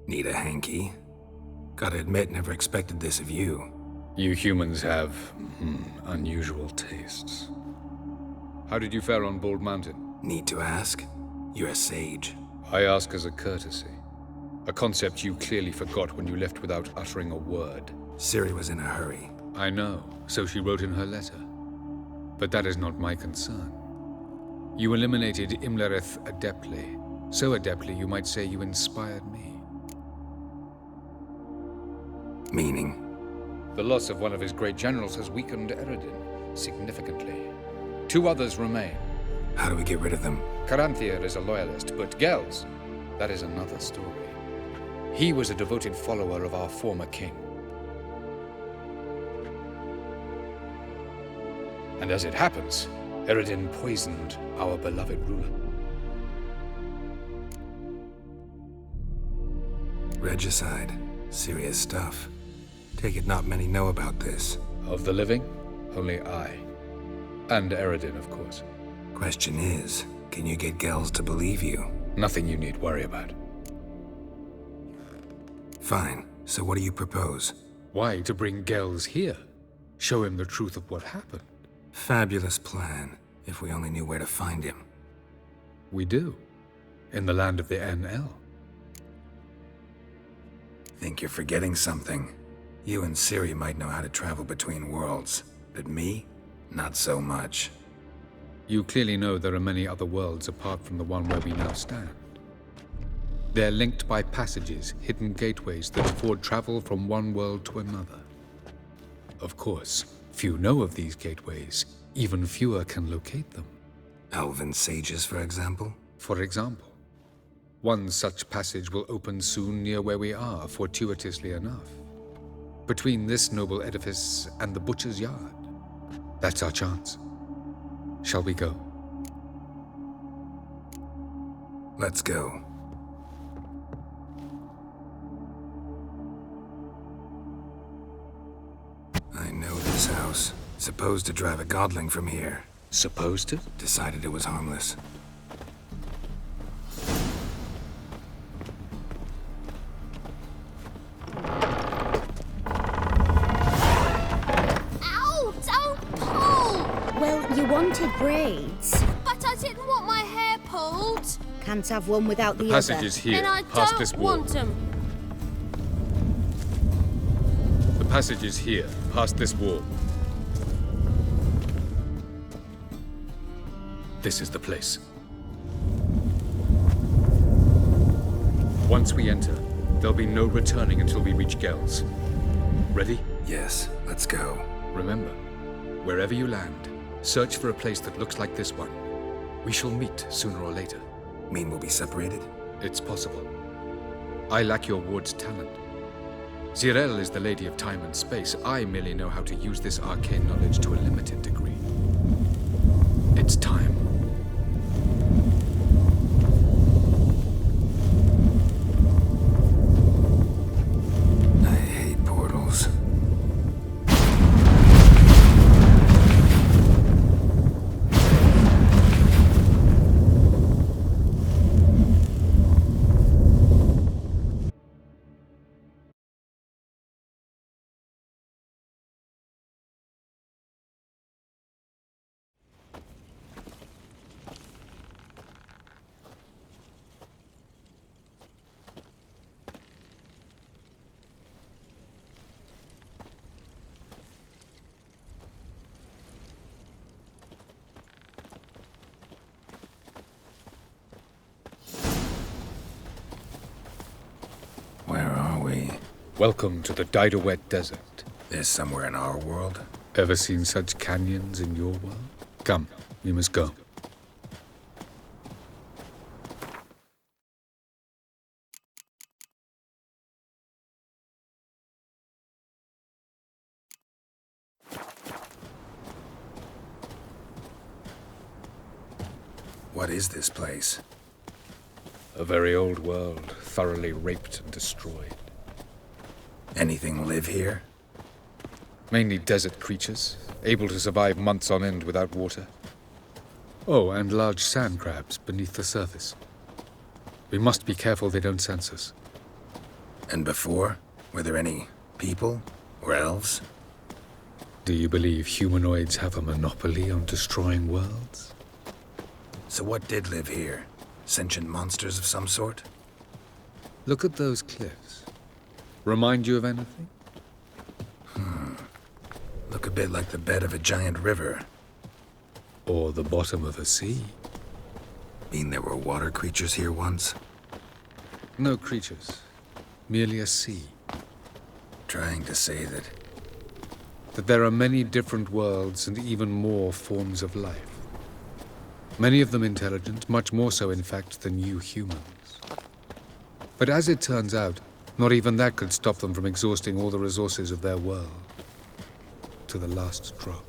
Need a hanky? Gotta admit, never expected this of you. You humans have, unusual tastes. How did you fare on Bald Mountain? Need to ask? You're a sage. I ask as a courtesy. A concept you clearly forgot when you left without uttering a word. Ciri was in a hurry. I know, so she wrote in her letter. But that is not my concern. You eliminated Imlerith adeptly. So adeptly, you might say you inspired me. Meaning? The loss of one of his great generals has weakened Eredin significantly. 2 others remain. How do we get rid of them? Caranthir is a loyalist, but Gels, that is another story. He was a devoted follower of our former king. And as it happens, Eredin poisoned our beloved ruler. Regicide. Serious stuff. Take it not many know about this. Of the living, only I. And Eredin, of course. Question is, can you get Gels to believe you? Nothing you need worry about. Fine. So what do you propose? Why to bring Gels here? Show him the truth of what happened. Fabulous plan, if we only knew where to find him. We do. In the land of the NL. Think you're forgetting something. You and Ciri might know how to travel between worlds, but me? Not so much. You clearly know there are many other worlds apart from the one where we now stand. They're linked by passages, hidden gateways that afford travel from one world to another. Of course, few know of these gateways. Even fewer can locate them. Elven sages, for example? For example. One such passage will open soon near where we are, fortuitously enough. Between this noble edifice and the butcher's yard. That's our chance. Shall we go? Let's go. I know this house. Supposed to drive a godling from here. Supposed to? Decided it was harmless. Ow! Don't pull! Well, you wanted braids. But I didn't want my hair pulled. Can't have one without the Passage other. is here, Then I past this don't wall. want them. The passage is here, past this wall. This is the place. Once we enter, there'll be no returning until we reach Gels. Ready? Yes, let's go. Remember, wherever you land, search for a place that looks like this one. We shall meet sooner or later. Mean we'll be separated? It's possible. I lack your ward's talent. Zirel is the lady of time and space. I merely know how to use this arcane knowledge to a limited degree. It's time. I hate portals. Where are we? Welcome to the Didowet Desert. This somewhere in our world? Ever seen such canyons in your world? Come, we must go. What is this place? A very old world, thoroughly raped and destroyed. Anything live here? Mainly desert creatures, able to survive months on end without water. Oh, and large sand crabs beneath the surface. We must be careful they don't sense us. And before? Were there any people? Or elves? Do you believe humanoids have a monopoly on destroying worlds? So what did live here? Sentient monsters of some sort? Look at those cliffs. Remind you of anything? Look a bit like the bed of a giant river. Or the bottom of a sea? Mean there were water creatures here once? No creatures. Merely a sea. Trying to say That there are many different worlds and even more forms of life. Many of them intelligent, much more so in fact than you humans. But as it turns out, not even that could stop them from exhausting all the resources of their world. To the last drop.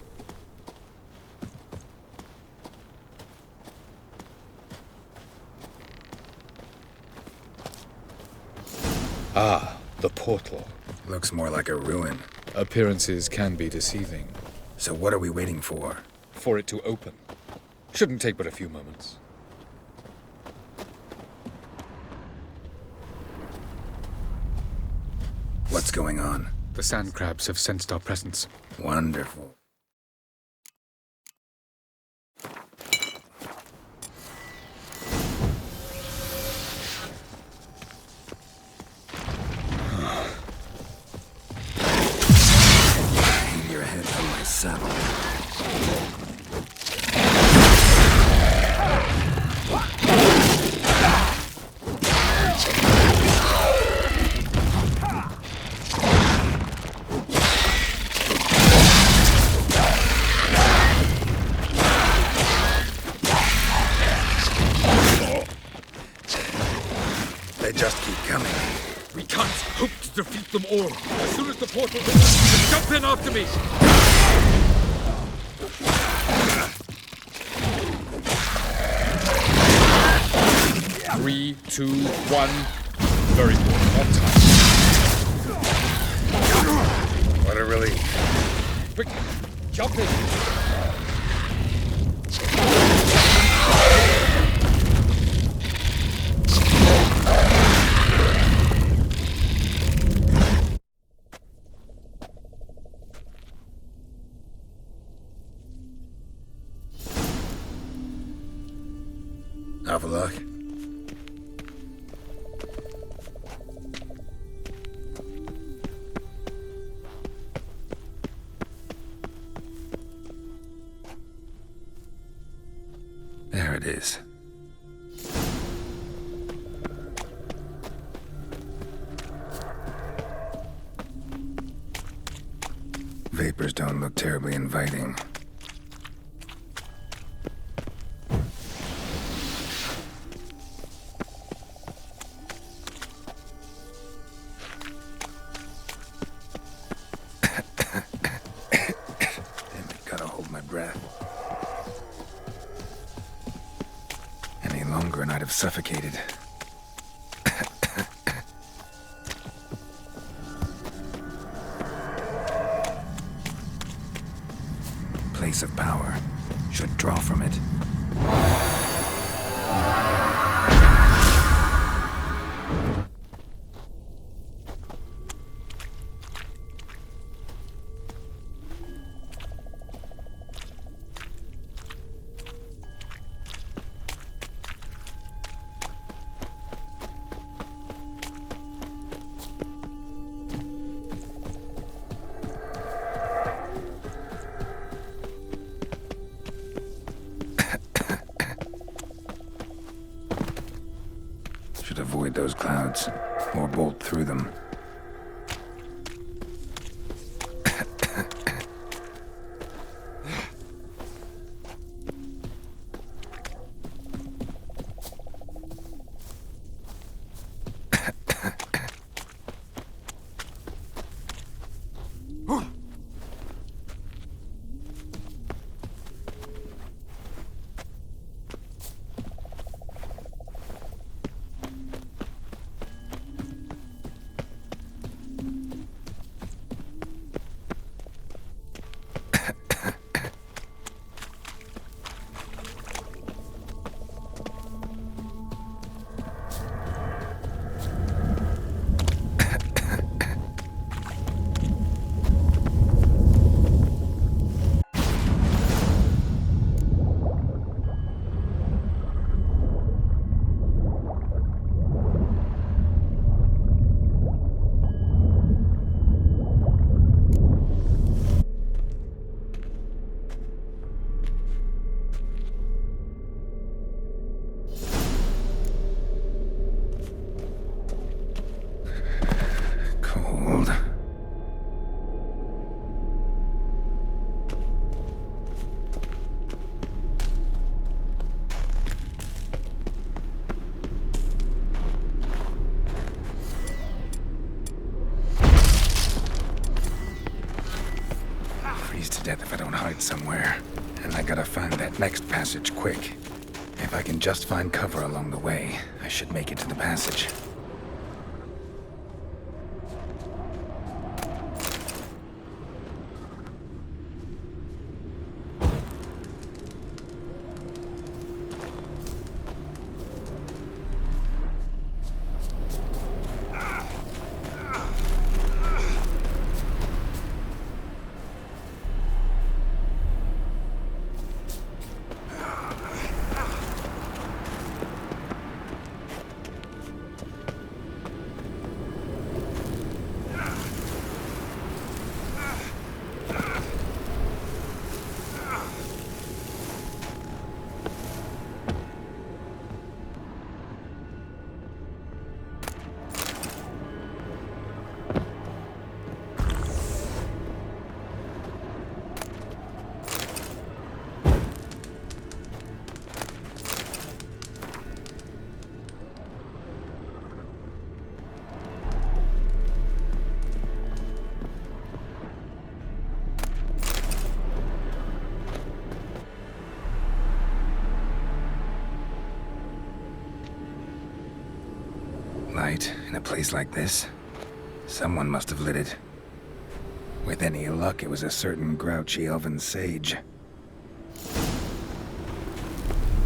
Ah, the portal. looks more like a ruin. Appearances can be deceiving. So what are we waiting for? For it to open. Shouldn't take but a few moments. What's going on? The sand crabs have sensed our presence. Wonderful. Hang your head from my saddle. They just keep coming. We can't hope to defeat them all. As soon as the portal opens, just jump in after me. 3, 2, 1. Very good. On time. What a relief. Quick, jump in. Have a look. There it is. Vapors don't look terribly inviting. Gotta hold my breath. Any longer and I'd have suffocated. Place of power. Should draw from it. Should avoid those clouds, or bolt through them. death if I don't hide somewhere. And I gotta find that next passage quick. If I can just find cover along the way, I should make it to the passage. Light in a place like this? Someone must have lit it. With any luck, it was a certain grouchy elven sage.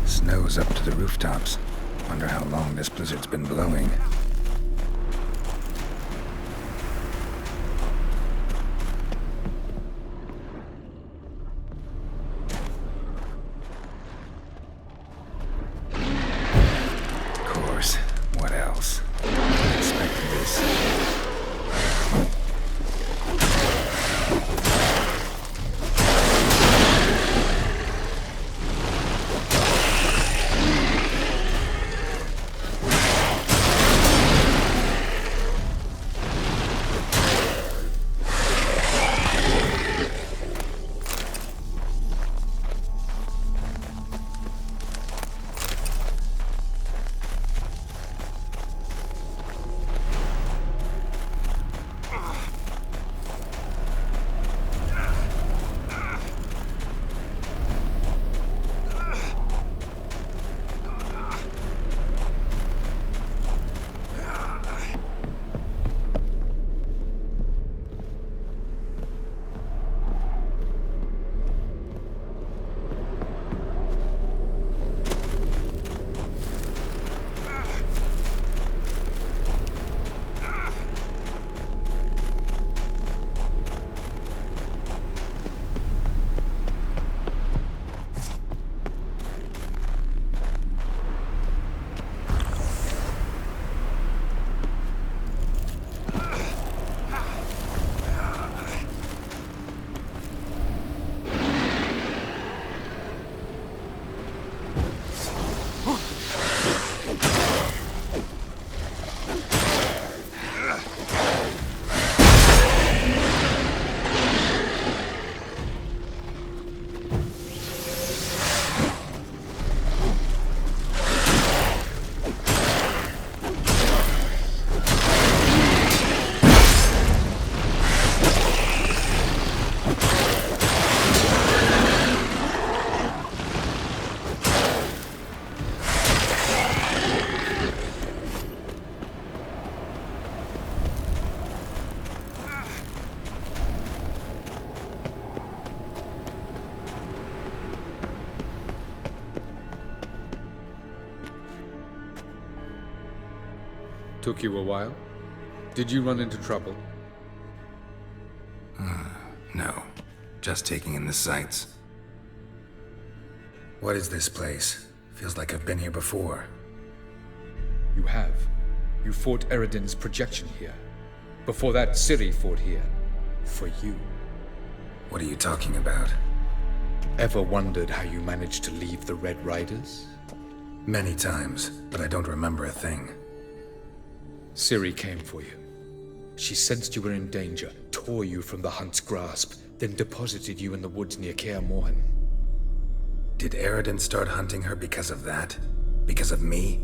Snow's up to the rooftops. Wonder how long this blizzard's been blowing. Of course. What else? I expected this. Took you a while? Did you run into trouble? No. Just taking in the sights. What is this place? Feels like I've been here before. You have. You fought Eredin's projection here. Before that, Ciri fought here. For you. What are you talking about? Ever wondered how you managed to leave the Red Riders? Many times, but I don't remember a thing. Ciri came for you. She sensed you were in danger, tore you from the Hunt's grasp, then deposited you in the woods near Kaer Morhen. Did Eredin start hunting her because of that? Because of me?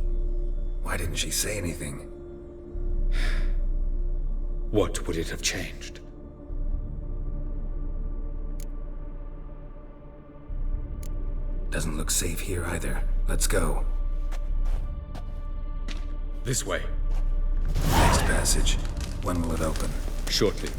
Why didn't she say anything? What would it have changed? Doesn't look safe here either. Let's go. This way. Next passage. When will it open? Shortly.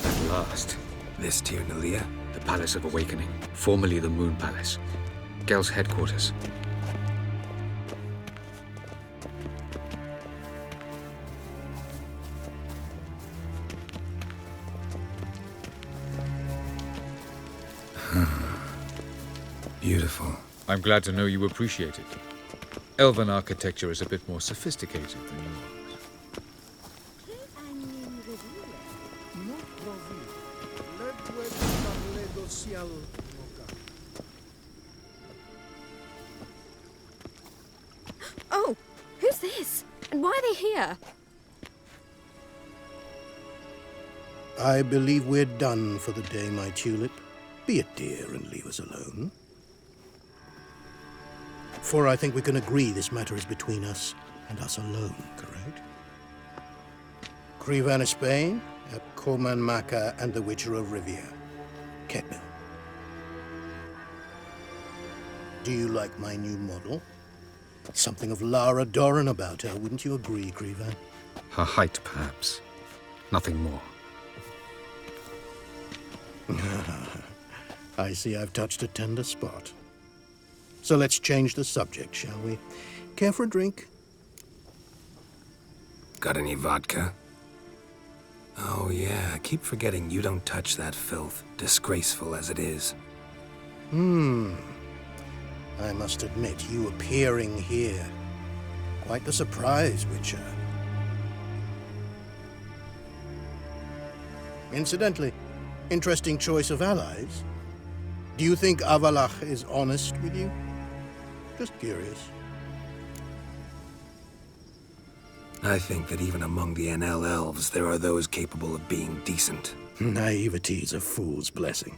At last. This Tyr Nalia? The Palace of Awakening, formerly the Moon Palace. Gel's headquarters. Beautiful. I'm glad to know you appreciate it. Elven architecture is a bit more sophisticated than yours. Oh, who's this? And why are they here? I believe we're done for the day, my tulip. Be a dear and leave us alone. For I think we can agree this matter is between us and us alone, correct? Krivan of Spain, Koman Maka, and the Witcher of Rivia. Ketmil. Do you like my new model? Something of Lara Doran about her, wouldn't you agree, Krivan? Her height, perhaps. Nothing more. I see I've touched a tender spot. So let's change the subject, shall we? Care for a drink? Got any vodka? Oh yeah, I keep forgetting you don't touch that filth, disgraceful as it is. I must admit, you appearing here. Quite the surprise, Witcher. Incidentally, interesting choice of allies. Do you think Avalach is honest with you? Just curious. I think that even among the NL elves, there are those capable of being decent. Naivety is a fool's blessing.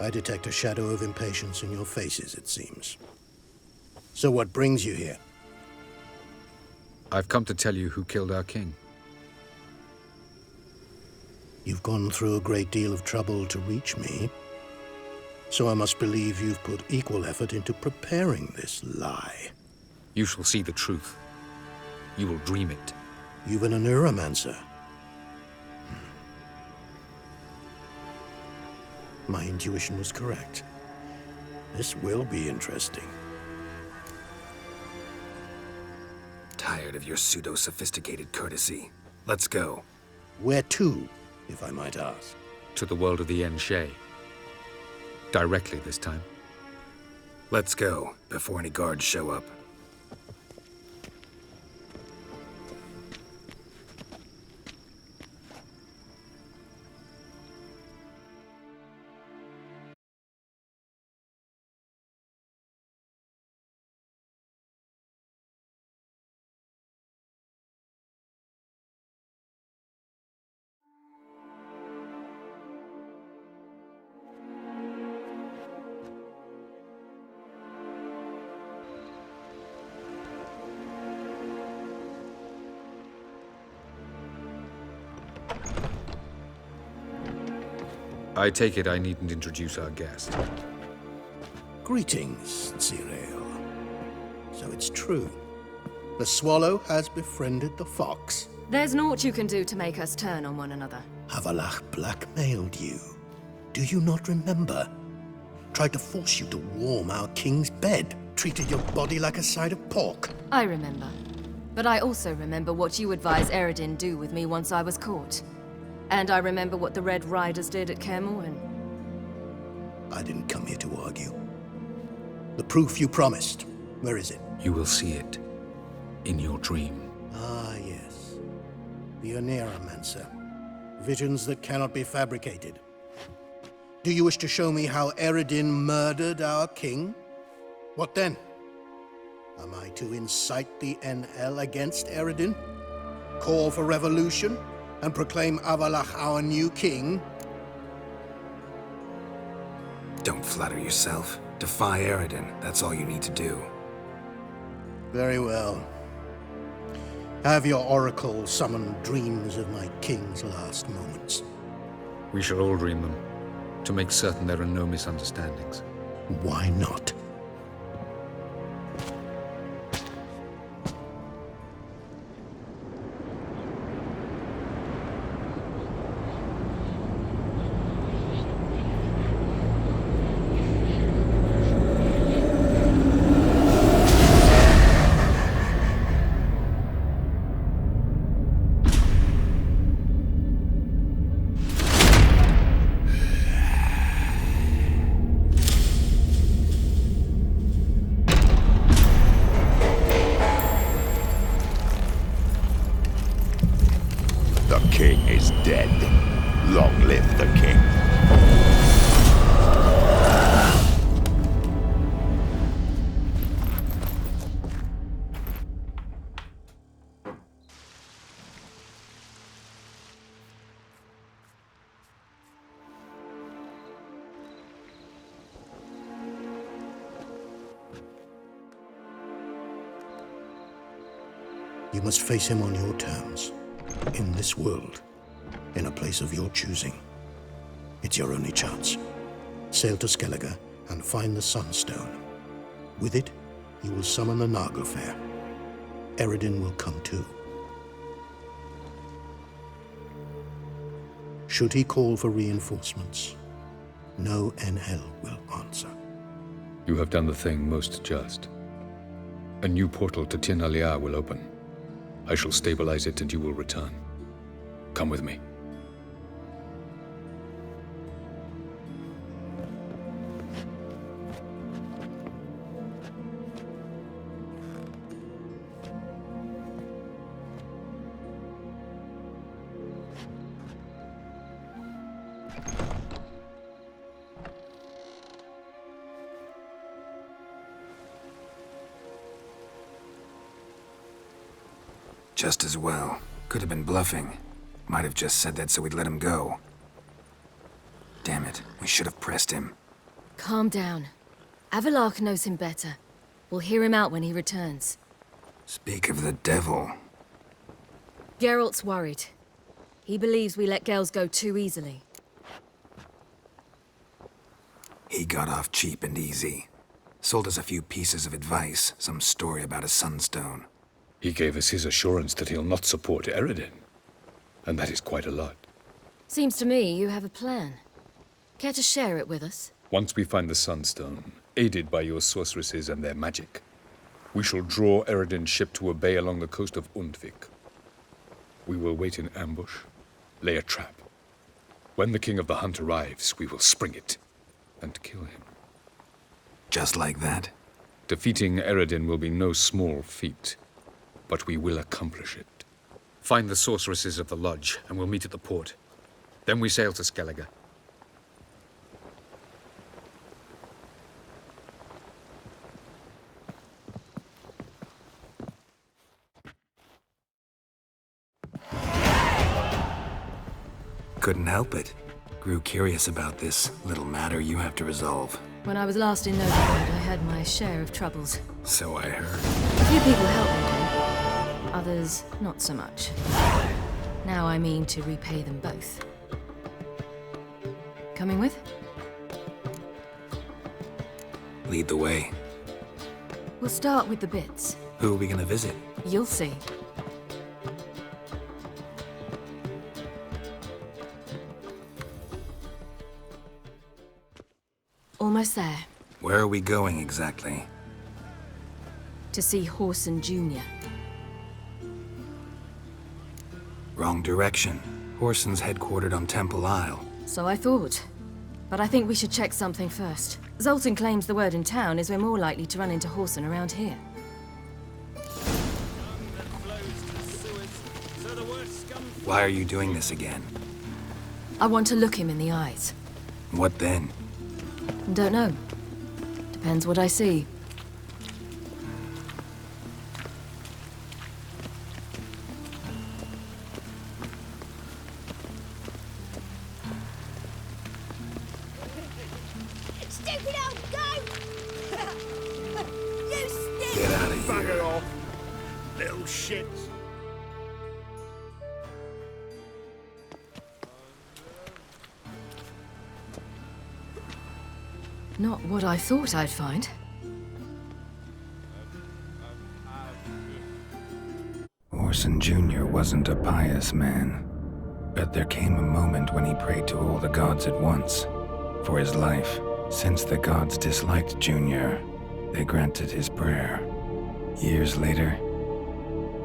I detect a shadow of impatience in your faces, it seems. So what brings you here? I've come to tell you who killed our king. You've gone through a great deal of trouble to reach me. So I must believe you've put equal effort into preparing this lie. You shall see the truth. You will dream it. You've been a neuromancer. My intuition was correct. This will be interesting. Tired of your pseudo-sophisticated courtesy. Let's go. Where to, if I might ask? To the world of the Enshe. Directly this time. Let's go, before any guards show up. I take it I needn't introduce our guest. Greetings, Cyril. So it's true. The swallow has befriended the fox. There's naught you can do to make us turn on one another. Avalach blackmailed you. Do you not remember? Tried to force you to warm our king's bed. Treated your body like a side of pork. I remember. But I also remember what you advised Eredin do with me once I was caught. And I remember what the Red Riders did at Kaer Morhen. I didn't come here to argue. The proof you promised, where is it? You will see it in your dream. Ah, yes. The Oneiromancer. Visions that cannot be fabricated. Do you wish to show me how Eredin murdered our king? What then? Am I to incite the NL against Eredin? Call for revolution? and proclaim Avalach our new king? Don't flatter yourself. Defy Eredin. That's all you need to do. Very well. Have your oracle summon dreams of my king's last moments. We shall all dream them, to make certain there are no misunderstandings. Why not? The king is dead. Long live the king. You must face him on your terms. In this world, in a place of your choosing. It's your only chance. Sail to Skellige and find the Sunstone. With it, you will summon the Nagelfair. Eredin will come too. Should he call for reinforcements, no NL will answer. You have done the thing most just. A new portal to Tir Nalia will open. I shall stabilize it and you will return. Come with me. Just as well. Could have been bluffing. Might have just said that so we'd let him go. Damn it, we should have pressed him. Calm down. Avalach knows him better. We'll hear him out when he returns. Speak of the devil. Geralt's worried. He believes we let girls go too easily. He got off cheap and easy. Sold us a few pieces of advice, some story about a sunstone. He gave us his assurance that he'll not support Eredin. And that is quite a lot. Seems to me you have a plan. Care to share it with us? Once we find the Sunstone, aided by your sorceresses and their magic, we shall draw Eredin's ship to a bay along the coast of Undvik. We will wait in ambush, lay a trap. When the King of the Hunt arrives, we will spring it and kill him. Just like that? Defeating Eredin will be no small feat, but we will accomplish it. Find the sorceresses of the lodge, and we'll meet at the port. Then we sail to Skellige. Couldn't help it. Grew curious about this little matter you have to resolve. When I was last in Novigrad, I had my share of troubles. So I heard. A few people helped me, though. Others, not so much. Now I mean to repay them both. Coming with? Lead the way. We'll start with the bits. Who are we gonna visit? You'll see. Almost there. Where are we going exactly? To see Horson Jr. Wrong direction. Horson's headquartered on Temple Isle. So I thought. But I think we should check something first. Zoltan claims the word in town is we're more likely to run into Horson around here. Why are you doing this again? I want to look him in the eyes. What then? Don't know. Depends what I see. bugger off, little shits. Not what I thought I'd find. Orson Jr. wasn't a pious man, but there came a moment when he prayed to all the gods at once for his life. Since the gods disliked Jr., they granted his prayer. Years later,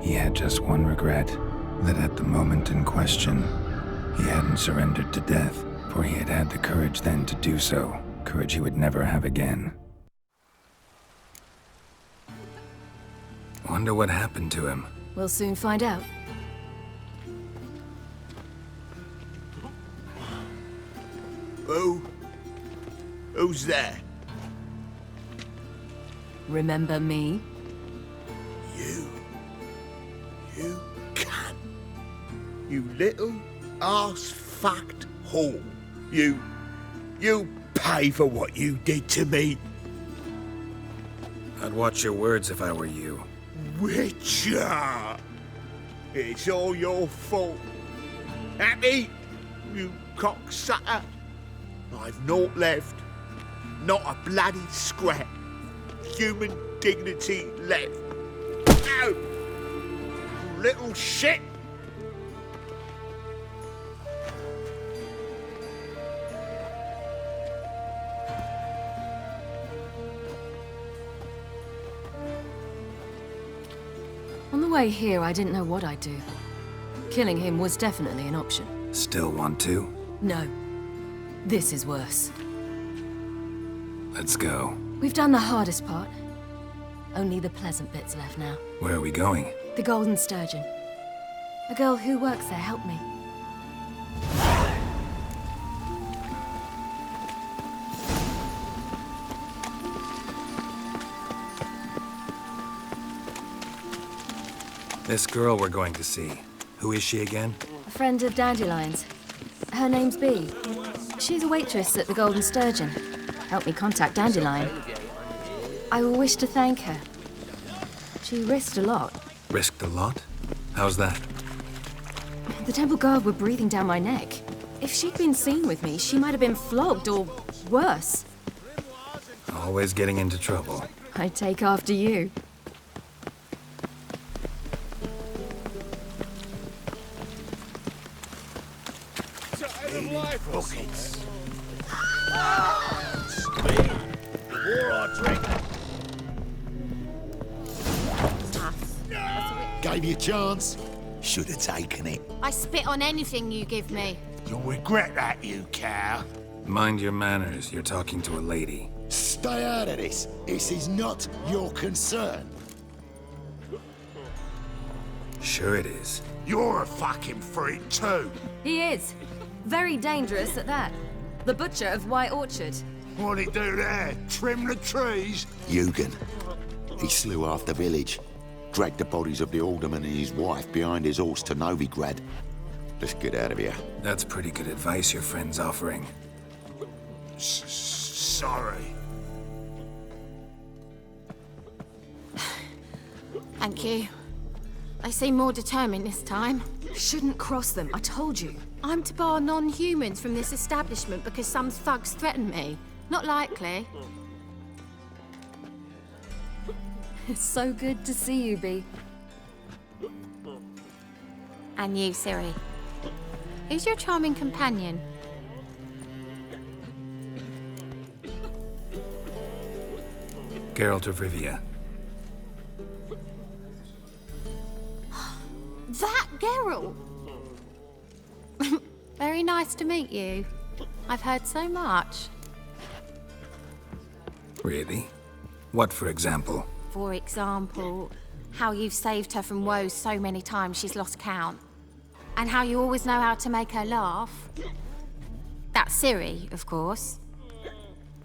he had just one regret, that at the moment in question, he hadn't surrendered to death, for he had had the courage then to do so, courage he would never have again. Wonder what happened to him. We'll soon find out. Who's there? Remember me? You cunt. You little ass-fucked whore. You pay for what you did to me. I'd watch your words if I were you. Witcher! It's all your fault. Happy? You cocksucker? I've naught left. Not a bloody scrap. Human dignity left. No! You little shit! On the way here, I didn't know what I'd do. Killing him was definitely an option. Still want to? No. This is worse. Let's go. We've done the hardest part. Only the pleasant bits left now. Where are we going? The Golden Sturgeon. A girl who works there helped me. This girl we're going to see. Who is she again? A friend of Dandelion's. Her name's Bee. She's a waitress at the Golden Sturgeon. Helped me contact Dandelion. I wish to thank her. She risked a lot. Risked a lot? How's that? The temple guard were breathing down my neck. If she'd been seen with me, she might have been flogged or worse. Always getting into trouble. I'd take after you. Buckets. Speed. Before I drink. Gave you a chance. Should have taken it. I spit on anything you give me. You'll regret that, you cow. Mind your manners. You're talking to a lady. Stay out of this. This is not your concern. Sure it is. You're a fucking freak too. He is. Very dangerous at that. The butcher of White Orchard. What'd he do there? Trim the trees? Eugen. He slew half the village. Dragged the bodies of the alderman and his wife behind his horse to Novigrad. Let's get out of here. That's pretty good advice your friend's offering. Sorry. Thank you. They seem more determined this time. Shouldn't cross them, I told you. I'm to bar non-humans from this establishment because some thugs threaten me. Not likely. It's so good to see you, Bee. And you, Ciri. Who's your charming companion? Geralt of Rivia. That Geralt! Very nice to meet you. I've heard so much. Really? What, for example? For example, how you've saved her from woes so many times she's lost count. And how you always know how to make her laugh. That's Ciri, of course.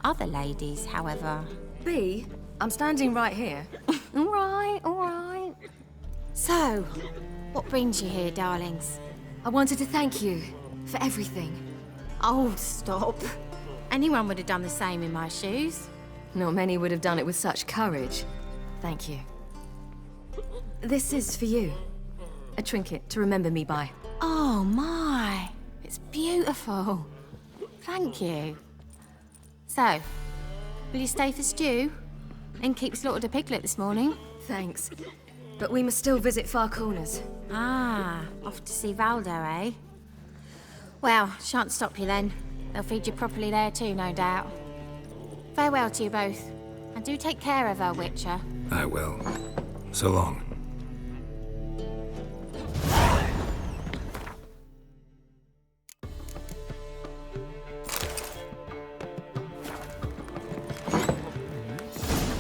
Other ladies, however... Bee, I'm standing right here. All right. So, what brings you here, darlings? I wanted to thank you for everything. Oh, stop. Anyone would have done the same in my shoes. Not many would have done it with such courage. Thank you. This is for you. A trinket to remember me by. Oh my, it's beautiful. Thank you. So, will you stay for stew? And keep slaughtered a piglet this morning? Thanks. But we must still visit Far Corners. Ah, off to see Valdo, eh? Well, shan't stop you then. They'll feed you properly there too, no doubt. Farewell to you both. And do take care of her, Witcher. I will. So long.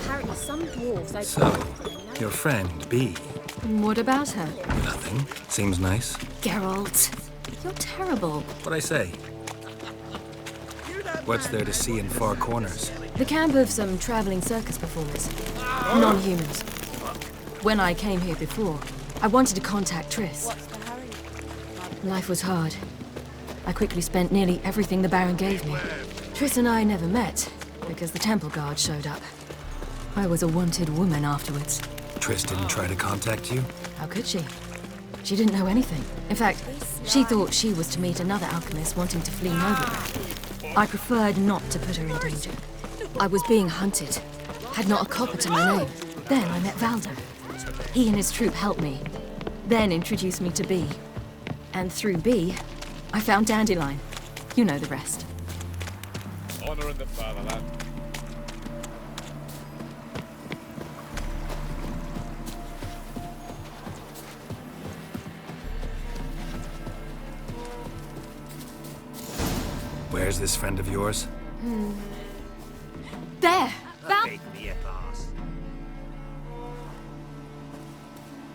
Apparently some dwarves... So, your friend, B. What about her? Nothing. Seems nice. Geralt, you're terrible. What'd I say? What's there to see in Far Corners? The camp of some traveling circus performers. Non-humans. When I came here before, I wanted to contact Triss. Life was hard. I quickly spent nearly everything the Baron gave me. Triss and I never met, because the temple guard showed up. I was a wanted woman afterwards. Triss didn't try to contact you? How could she? She didn't know anything. In fact, she thought she was to meet another alchemist wanting to flee Nobleland. I preferred not to put her in danger. I was being hunted. Had not a copper to my name. Then I met Valdo. He and his troop helped me. Then introduced me to B. And through B, I found Dandelion. You know the rest. Honor in the fatherland. Where's this friend of yours? There! Val-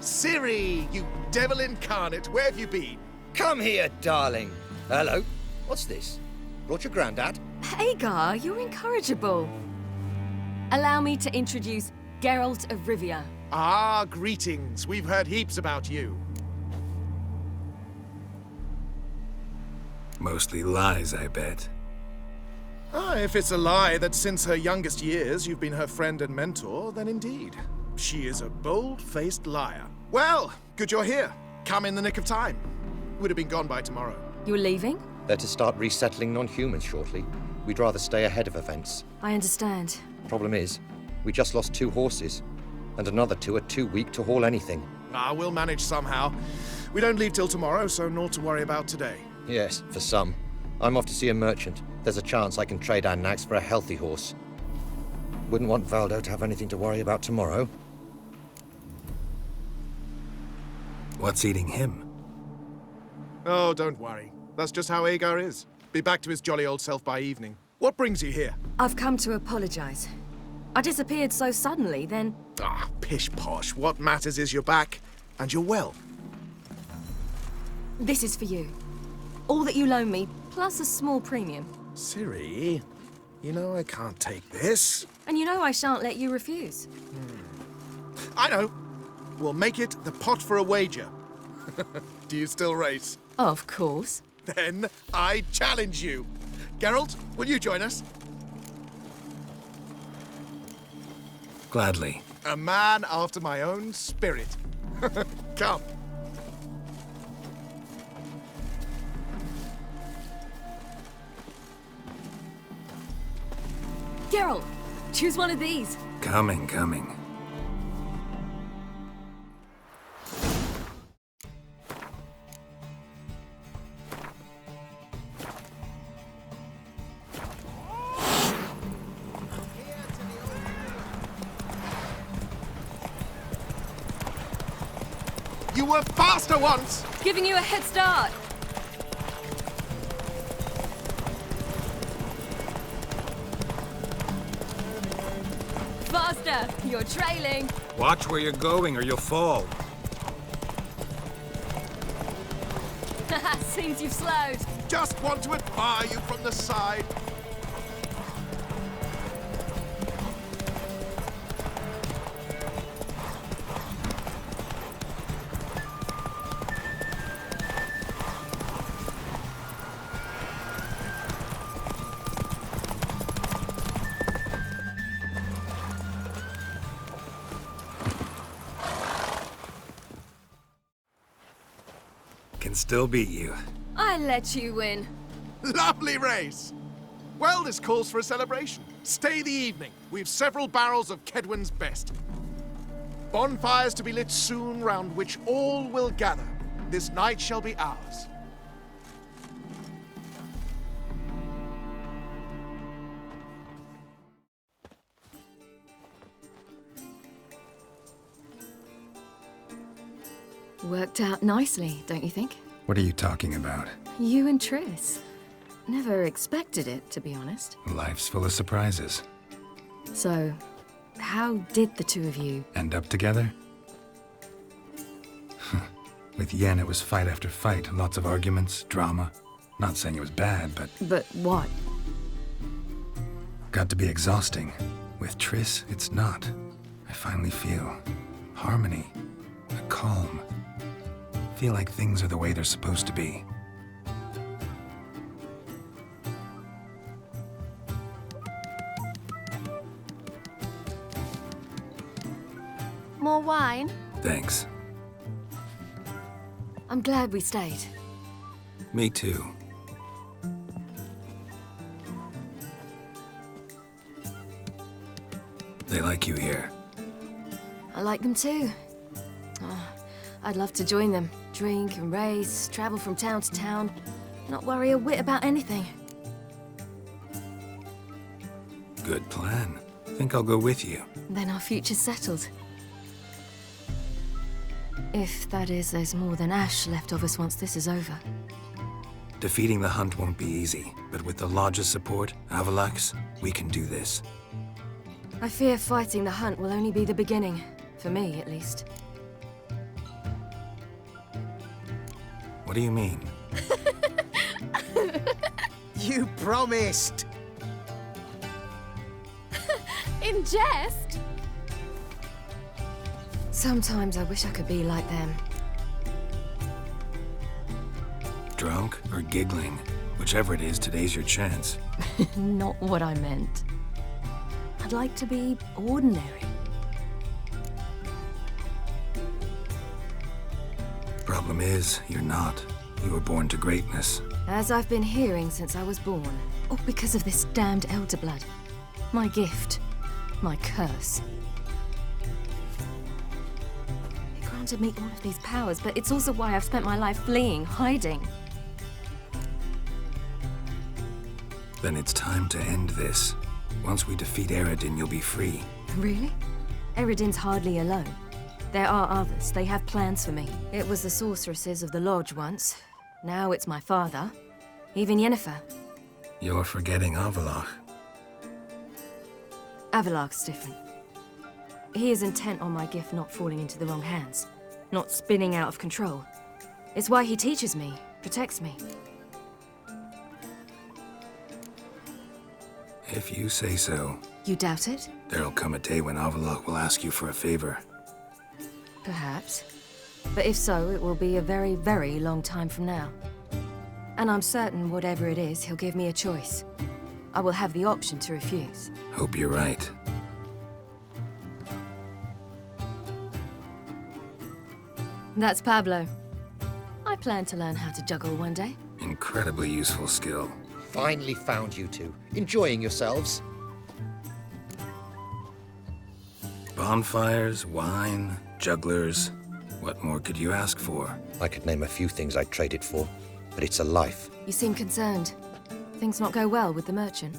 Ciri, you devil incarnate, where have you been? Come here, darling. Hello. What's this? Brought your granddad? Hagar, you're incorrigible. Allow me to introduce Geralt of Rivia. Ah, greetings. We've heard heaps about you. Mostly lies, I bet. Ah, if it's a lie that since her youngest years you've been her friend and mentor, then indeed. She is a bold-faced liar. Well, good you're here. Come in the nick of time. Would have been gone by tomorrow. You're leaving? They're to start resettling non-humans shortly. We'd rather stay ahead of events. I understand. Problem is, we just lost 2 horses, and another 2 are too weak to haul anything. Ah, we'll manage somehow. We don't leave till tomorrow, so naught to worry about today. Yes, for some. I'm off to see a merchant. There's a chance I can trade our nags for a healthy horse. Wouldn't want Valdo to have anything to worry about tomorrow. What's eating him? Oh, don't worry. That's just how Agar is. Be back to his jolly old self by evening. What brings you here? I've come to apologize. I disappeared so suddenly, then... Ah, pish-posh. What matters is you're back, and you're well. This is for you. All that you loan me, plus a small premium. Ciri, you know I can't take this. And you know I shan't let you refuse. I know. We'll make it the pot for a wager. Do you still race? Of course. Then I challenge you. Geralt, will you join us? Gladly. A man after my own spirit. Come. Geralt, choose one of these. Coming. You were faster once! Giving you a head start. Faster! You're trailing. Watch where you're going or you'll fall. Seems you've slowed. Just want to admire you from the side. can still beat you. I let you win. Lovely race! Well, this calls for a celebration. Stay the evening. We've several barrels of Kedwen's best. Bonfires to be lit soon, round which all will gather. This night shall be ours. Worked out nicely, don't you think? What are you talking about? You and Triss. Never expected it, to be honest. Life's full of surprises. So, how did the two of you... End up together? With Yen, it was fight after fight. Lots of arguments, drama. Not saying it was bad, but... But what? Got to be exhausting. With Triss, it's not. I finally feel harmony, a calm. Feel like things are the way they're supposed to be. More wine? Thanks. I'm glad we stayed. Me too. They like you here. I like them too. Oh, I'd love to join them. Drink and race, travel from town to town. Not worry a whit about anything. Good plan. Think I'll go with you. Then our future's settled. If, that is, there's more than ash left of us once this is over. Defeating the hunt won't be easy, but with the Lodge's support, Avalax, we can do this. I fear fighting the hunt will only be the beginning. For me, at least. What do you mean? You promised! In jest? Sometimes I wish I could be like them. Drunk or giggling? Whichever it is, today's your chance. Not what I meant. I'd like to be ordinary. Problem is, you're not. You were born to greatness. As I've been hearing since I was born. All because of this damned elder blood. My gift. My curse. It granted me all of these powers, but it's also why I've spent my life fleeing, hiding. Then it's time to end this. Once we defeat Eredin, you'll be free. Really? Eredin's hardly alone. There are others. They have plans for me. It was the sorceresses of the Lodge once. Now it's my father. Even Yennefer. You're forgetting Avalach. Avalach's different. He is intent on my gift not falling into the wrong hands. Not spinning out of control. It's why he teaches me, protects me. If you say so. You doubt it? There'll come a day when Avalach will ask you for a favor. Perhaps. But if so, it will be a very, very long time from now. And I'm certain whatever it is, he'll give me a choice. I will have the option to refuse. Hope you're right. That's Pablo. I plan to learn how to juggle one day. Incredibly useful skill. Finally found you two. Enjoying yourselves? Bonfires, wine, jugglers. What more could you ask for? I could name a few things I'd trade it for, but it's a life. You seem concerned. Things not go well with the merchant?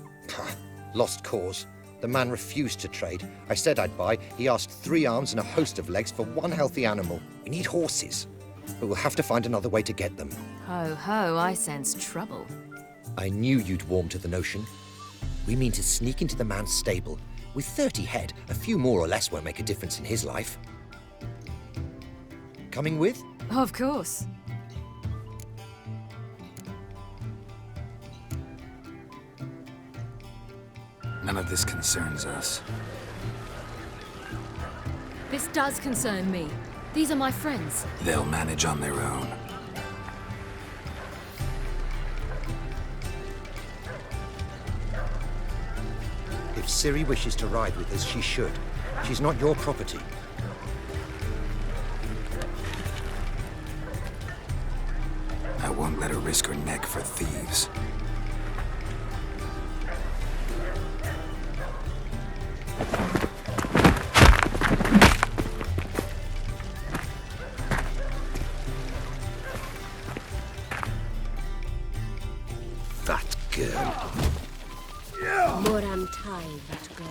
Lost cause. The man refused to trade. I said I'd buy. He asked 3 arms and a host of legs for 1 healthy animal. We need horses, but we'll have to find another way to get them. Ho ho, I sense trouble. I knew you'd warm to the notion. We mean to sneak into the man's stable. With 30 head, a few more or less won't make a difference in his life. Coming with? Of course. None of this concerns us. This does concern me. These are my friends. They'll manage on their own. If Ciri wishes to ride with us, she should. She's not your property. I won't let her risk her neck for thieves. That girl. Moram Tai, that girl.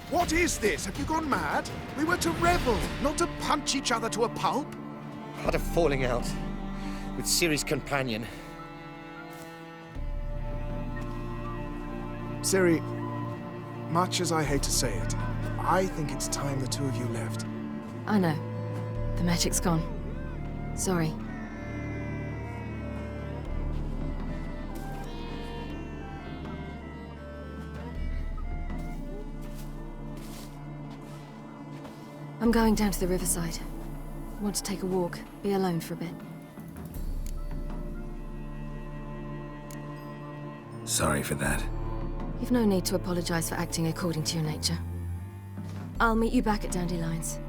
What is this? Have you gone mad? We were to revel, not to punch each other to a pulp. Had a falling out with Ciri's companion. Ciri, much as I hate to say it, I think it's time the two of you left. I know. The magic's gone. Sorry. I'm going down to the riverside. Want to take a walk, be alone for a bit. Sorry for that. You've no need to apologize for acting according to your nature. I'll meet you back at Dandelion's.